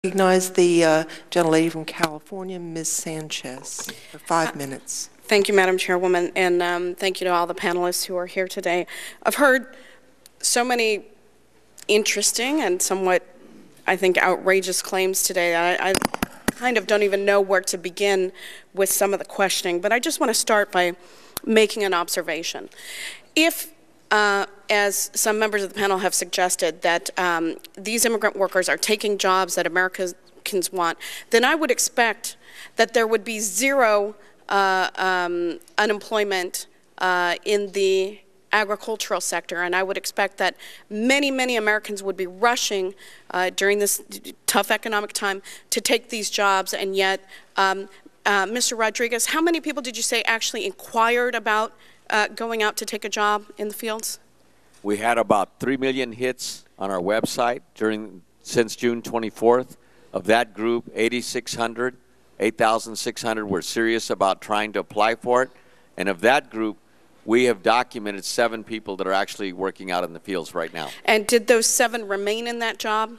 Recognize the gentlelady from California, Ms. Sanchez, for 5 minutes. Thank you, Madam Chairwoman, and thank you to all the panelists who are here today. I've heard so many interesting and somewhat, I think, outrageous claims today. I kind of don't even know where to begin with some of the questioning, but I just want to start by making an observation. If as some members of the panel have suggested, that these immigrant workers are taking jobs that Americans want, then I would expect that there would be zero unemployment in the agricultural sector, and I would expect that many, many Americans would be rushing during this tough economic time to take these jobs, and yet, Mr. Rodriguez, how many people did you say actually inquired about going out to take a job in the fields? We had about 3 million hits on our website since June 24th. Of that group, 8,600 were serious about trying to apply for it. And of that group, we have documented 7 people that are actually working out in the fields right now. And did those 7 remain in that job?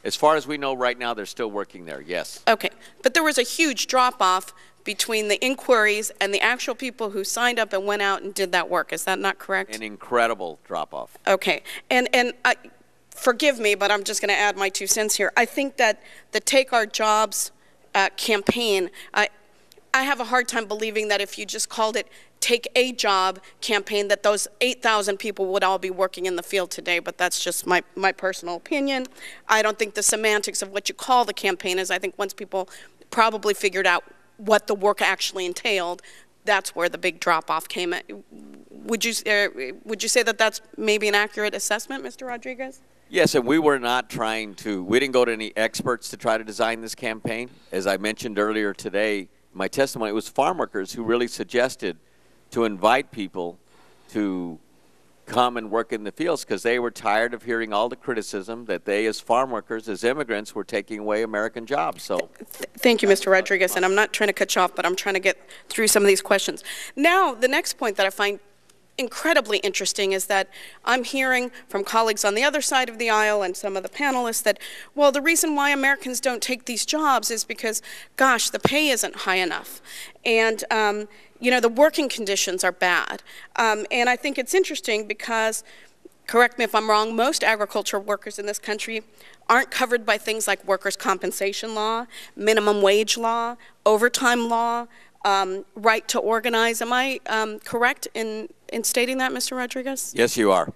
As far as we know right now, they're still working there, yes. Okay, but there was a huge drop-off between the inquiries and the actual people who signed up and went out and did that work. Is that not correct? An incredible drop-off. Okay, and forgive me, but I'm just going to add my 2 cents here. I think that the Take Our Jobs campaign, I have a hard time believing that if you just called it Take a Job campaign, that those 8,000 people would all be working in the field today, but that's just my personal opinion. I don't think the semantics of what you call the campaign is. I think once people probably figured out what the work actually entailed, that's where the big drop-off came. Would you say that that's maybe an accurate assessment, Mr. Rodriguez? Yes, and we were not trying to, we didn't go to any experts to try to design this campaign. As I mentioned earlier today, my testimony, it was farm workers who really suggested to invite people to come and work in the fields because they were tired of hearing all the criticism that they, as farm workers, as immigrants, were taking away American jobs. So, thank you, Mr. Rodriguez, and I'm not trying to cut you off, but I'm trying to get through some of these questions. Now, the next point that I find incredibly interesting is that I'm hearing from colleagues on the other side of the aisle and some of the panelists that, well, the reason why Americans don't take these jobs is because, gosh, the pay isn't high enough. And, you know, the working conditions are bad. And I think it's interesting because, correct me if I'm wrong, most agricultural workers in this country aren't covered by things like workers' compensation law, minimum wage law, overtime law, right to organize. Am I correct in stating that, Mr. Rodriguez? yes, you are.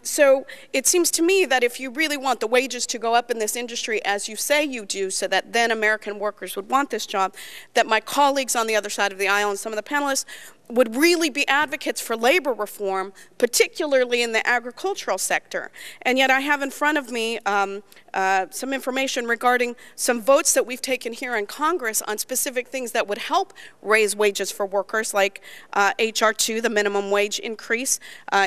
So it seems to me that if you really want the wages to go up in this industry, as you say you do, so that then American workers would want this job, that my colleagues on the other side of the aisle and some of the panelists would really be advocates for labor reform, particularly in the agricultural sector. And yet I have in front of me some information regarding some votes that we've taken here in Congress on specific things that would help raise wages for workers, like H.R. 2, the minimum wage increase,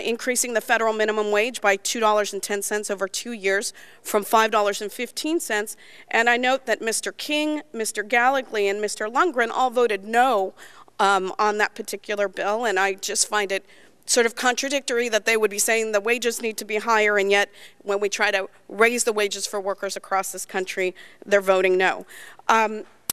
increasing the federal minimum wage by $2.10 over 2 years from $5.15. And I note that Mr. King, Mr. Gallagher, and Mr. Lundgren all voted no on that particular bill, and I just find it sort of contradictory that they would be saying the wages need to be higher, and yet when we try to raise the wages for workers across this country, they're voting no.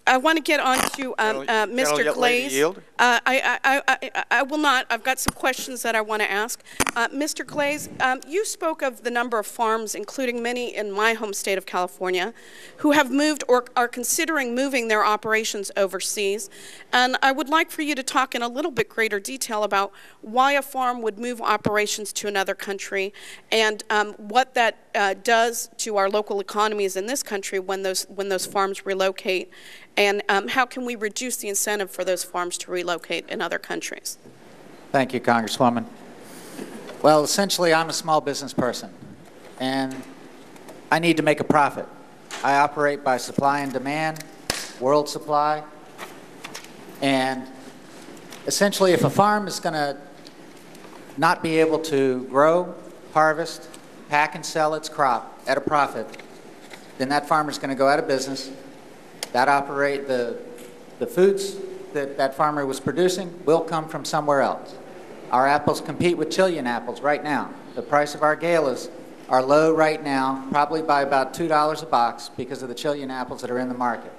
I want to get on to Mr. Glaze. I will not. I've got some questions that I want to ask. Mr. Glaze, you spoke of the number of farms, including many in my home state of California, who have moved or are considering moving their operations overseas. And I would like for you to talk in a little bit greater detail about why a farm would move operations to another country and what that does to our local economies in this country when those farms relocate. And how can we reduce the incentive for those farms to relocate in other countries? Thank you, Congresswoman. Well, essentially, I'm a small business person, and I need to make a profit. I operate by supply and demand, world supply, and essentially, if a farm is going to not be able to grow, harvest, pack, and sell its crop at a profit, then that farmer's going to go out of business. That operate the foods that farmer was producing will come from somewhere else. Our apples compete with Chilean apples right now. The price of our Gale is are low right now, probably by about $2 a box because of the Chilean apples that are in the market.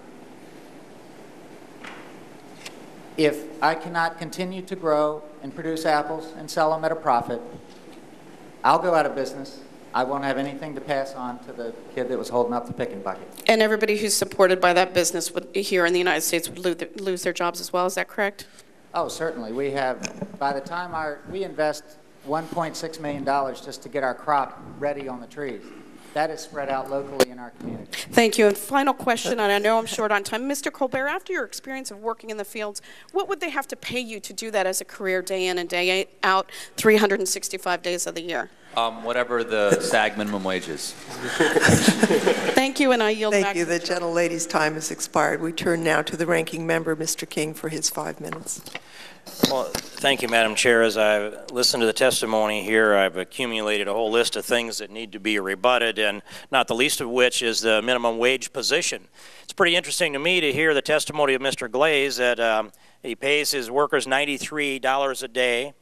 If I cannot continue to grow and produce apples and sell them at a profit, I'll go out of business. I won't have anything to pass on to the kid that was holding up the picking bucket. And everybody who's supported by that business here in the United States would lose their jobs as well, is that correct? Oh, certainly. We have, by the time we invest $1.6 million just to get our crop ready on the trees. That is spread out locally in our community. Thank you. And final question, and I know I'm short on time. Mr. Colbert, after your experience of working in the fields, what would they have to pay you to do that as a career day in and day out, 365 days of the year? Whatever the SAG minimum wage is. Thank you, and I yield back. Thank you. The gentlelady's time has expired. We turn now to the ranking member, Mr. King, for his 5 minutes. Well, thank you, Madam Chair. As I've listened to the testimony here, I've accumulated a whole list of things that need to be rebutted, and not the least of which is the minimum wage position. It's pretty interesting to me to hear the testimony of Mr. Glaze that he pays his workers $93 a day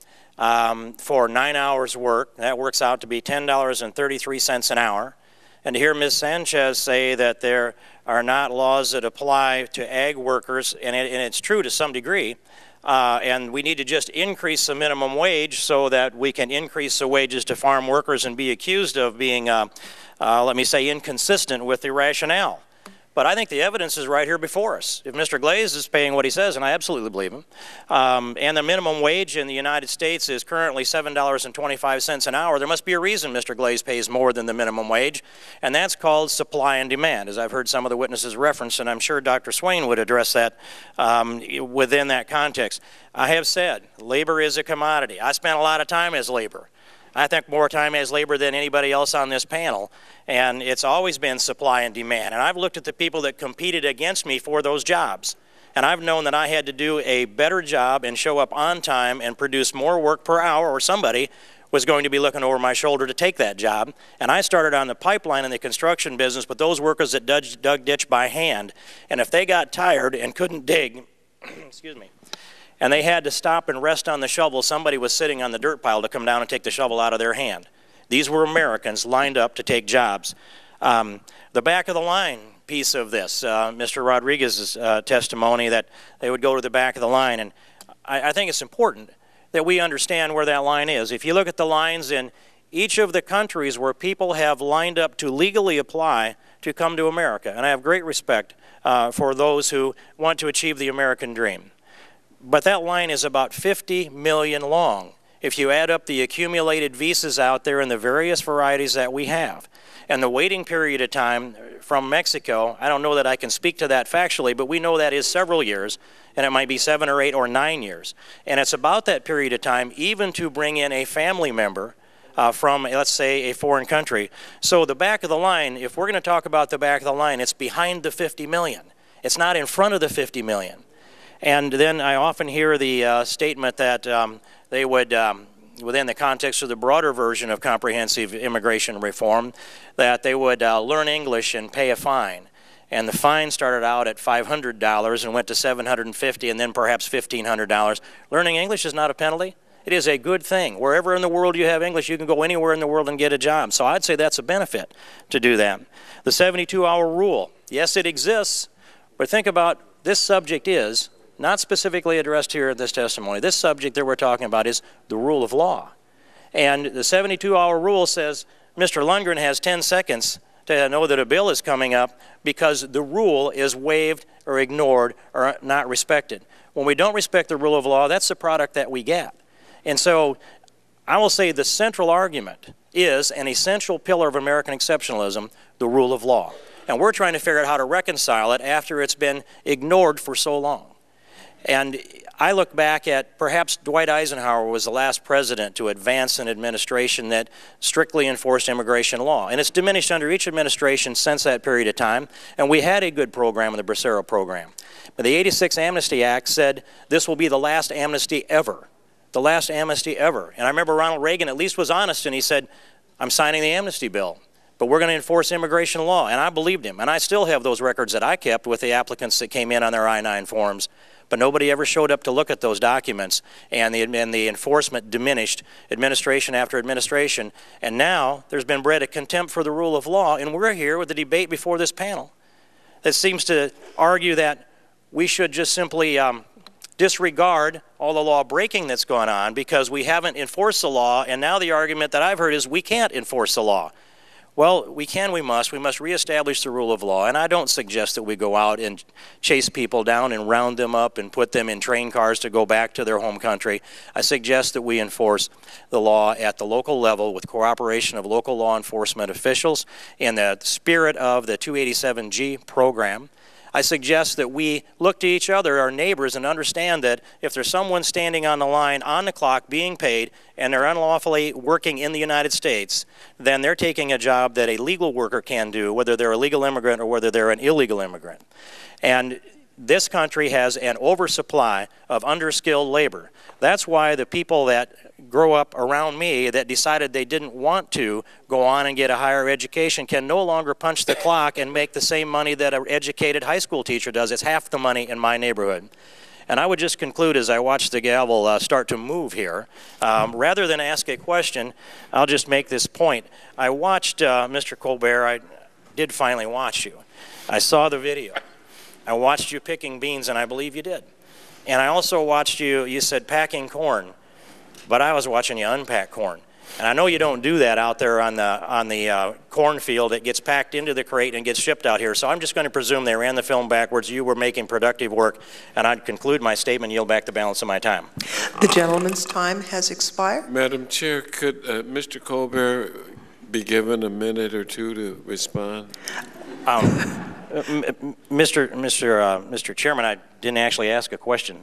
for 9 hours work. That works out to be $10.33 an hour. And to hear Ms. Sanchez say that there are not laws that apply to ag workers, and it's true to some degree, and we need to just increase the minimum wage so that we can increase the wages to farm workers and be accused of being, let me say, inconsistent with the rationale. But I think the evidence is right here before us. If Mr. Glaze is paying what he says, and I absolutely believe him, and the minimum wage in the United States is currently $7.25 an hour, there must be a reason Mr. Glaze pays more than the minimum wage, and that's called supply and demand, as I've heard some of the witnesses reference, and I'm sure Dr. Swain would address that within that context. I have said, labor is a commodity. I spent a lot of time as labor. I think more time as labor than anybody else on this panel, and it's always been supply and demand. And I've looked at the people that competed against me for those jobs, and I've known that I had to do a better job and show up on time and produce more work per hour, or somebody was going to be looking over my shoulder to take that job. And I started on the pipeline in the construction business with those workers that dug ditch by hand, and if they got tired and couldn't dig, excuse me, and they had to stop and rest on the shovel, somebody was sitting on the dirt pile to come down and take the shovel out of their hand. These were Americans lined up to take jobs. The back of the line piece of this, Mr. Rodriguez's testimony that they would go to the back of the line, and I think it's important that we understand where that line is. If you look at the lines in each of the countries where people have lined up to legally apply to come to America, and I have great respect for those who want to achieve the American dream. But that line is about 50 million long if you add up the accumulated visas out there and the various varieties that we have. And the waiting period of time from Mexico, I don't know that I can speak to that factually, but we know that is several years, and it might be 7 or 8 or 9 years. And it's about that period of time even to bring in a family member from, let's say, a foreign country. So the back of the line, if we're going to talk about the back of the line, it's behind the 50 million. It's not in front of the 50 million. And then I often hear the statement that they would, within the context of the broader version of comprehensive immigration reform, that they would learn English and pay a fine. And the fine started out at $500 and went to $750 and then perhaps $1,500. Learning English is not a penalty. It is a good thing. Wherever in the world you have English, you can go anywhere in the world and get a job. So I'd say that's a benefit to do that. The 72-hour rule, yes, it exists, but think about this subject is not specifically addressed here in this testimony. This subject that we're talking about is the rule of law. And the 72-hour rule says Mr. Lundgren has 10 seconds to know that a bill is coming up because the rule is waived or ignored or not respected. When we don't respect the rule of law, that's the product that we get. And so I will say the central argument is an essential pillar of American exceptionalism, the rule of law. And we're trying to figure out how to reconcile it after it's been ignored for so long. And I look back at perhaps Dwight Eisenhower was the last president to advance an administration that strictly enforced immigration law. And it's diminished under each administration since that period of time. And we had a good program in the Bracero program. But the '86 Amnesty Act said this will be the last amnesty ever. The last amnesty ever. And I remember Ronald Reagan at least was honest, and he said, I'm signing the amnesty bill but we're going to enforce immigration law. And I believed him, and I still have those records that I kept with the applicants that came in on their I-9 forms. But nobody ever showed up to look at those documents, and the enforcement diminished administration after administration. And now there's been bred a contempt for the rule of law, and we're here with the debate before this panel that seems to argue that we should just simply disregard all the law breaking that's gone on because we haven't enforced the law, and now the argument that I've heard is we can't enforce the law. Well, we can, we must. We must reestablish the rule of law, and I don't suggest that we go out and chase people down and round them up and put them in train cars to go back to their home country. I suggest that we enforce the law at the local level with cooperation of local law enforcement officials in the spirit of the 287G program. I suggest that we look to each other, our neighbors, and understand that if there's someone standing on the line, on the clock, being paid, and they're unlawfully working in the United States, then they're taking a job that a legal worker can do, whether they're a legal immigrant or whether they're an illegal immigrant. And this country has an oversupply of underskilled labor. That's why the people that grow up around me that decided they didn't want to go on and get a higher education can no longer punch the clock and make the same money that an educated high school teacher does. It's half the money in my neighborhood. And I would just conclude as I watch the gavel start to move here, rather than ask a question, I'll just make this point. I watched Mr. Colbert. I did finally watch you. I saw the video. I watched you picking beans, and I believe you did. And I also watched you said packing corn, but I was watching you unpack corn. And I know you don't do that out there on the cornfield. It gets packed into the crate and gets shipped out here. So I'm just going to presume they ran the film backwards. You were making productive work. And I'd conclude my statement and yield back the balance of my time. The gentleman's time has expired. Madam Chair, could Mr. Colbert be given a minute or two to respond? Mr. Chairman, I didn't actually ask a question,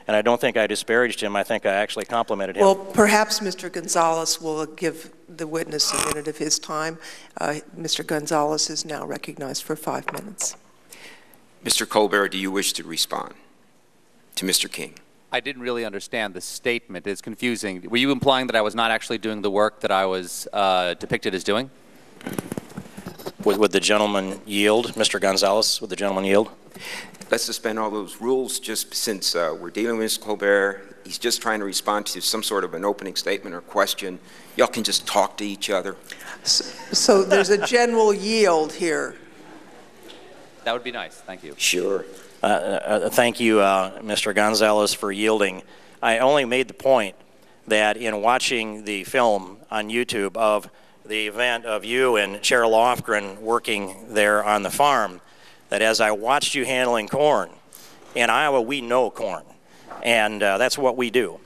and I don't think I disparaged him. I think I actually complimented him. Well, perhaps Mr. Gonzalez will give the witness a minute of his time. Mr. Gonzalez is now recognized for 5 minutes. Mr. Colbert, do you wish to respond to Mr. King? I didn't really understand the statement. It's confusing. Were you implying that I was not actually doing the work that I was depicted as doing? Would the gentleman yield, Mr. Gonzalez? Would the gentleman yield? Let's suspend all those rules just since we're dealing with Mr. Colbert. He's just trying to respond to some sort of an opening statement or question. Y'all can just talk to each other. So there's a general yield here. That would be nice. Thank you. Sure. Thank you, Mr. Gonzalez, for yielding. I only made the point that in watching the film on YouTube of the event of you and Chair Lofgren working there on the farm, that as I watched you handling corn, in Iowa we know corn, and that's what we do.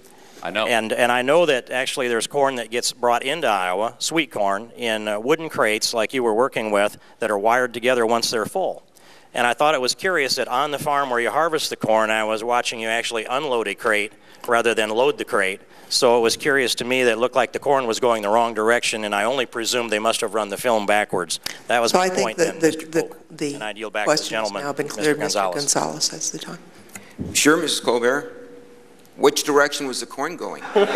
I know. And I know that actually there's corn that gets brought into Iowa, sweet corn, in wooden crates like you were working with that are wired together once they're full. And I thought it was curious that on the farm where you harvest the corn, I was watching you actually unload a crate rather than load the crate. So it was curious to me that it looked like the corn was going the wrong direction, and I only presumed they must have run the film backwards. That was my point then, Mr. Colbert. And I'd yield back to the gentleman, now been cleared. Mr. Gonzalez. Mr. Gonzalez has the time. Sure, Mrs. Colbert. Which direction was the corn going? Well,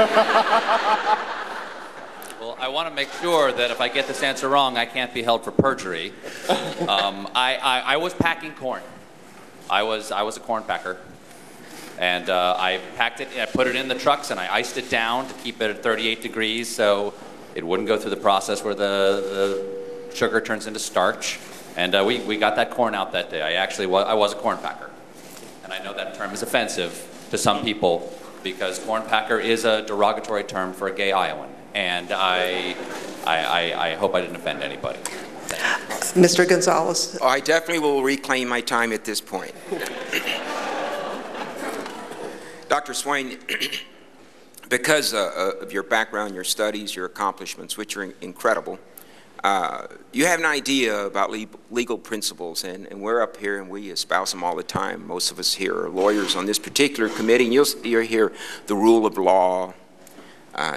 I want to make sure that if I get this answer wrong, I can't be held for perjury. I was packing corn. I was a corn packer. And I packed it, I put it in the trucks, and I iced it down to keep it at 38 degrees so it wouldn't go through the process where the sugar turns into starch. And we got that corn out that day. I was a corn packer. And I know that term is offensive to some people because corn packer is a derogatory term for a gay Iowan. And I hope I didn't offend anybody. Mr. Gonzalez. I definitely will reclaim my time at this point. Dr. Swain, because of your background, your studies, your accomplishments, which are incredible, you have an idea about legal principles, and we're up here and we espouse them all the time. Most of us here are lawyers on this particular committee, and you'll hear the rule of law,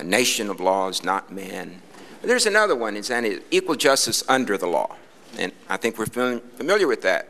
nation of laws, not man. But there's another one, it's equal justice under the law, and I think we're familiar with that.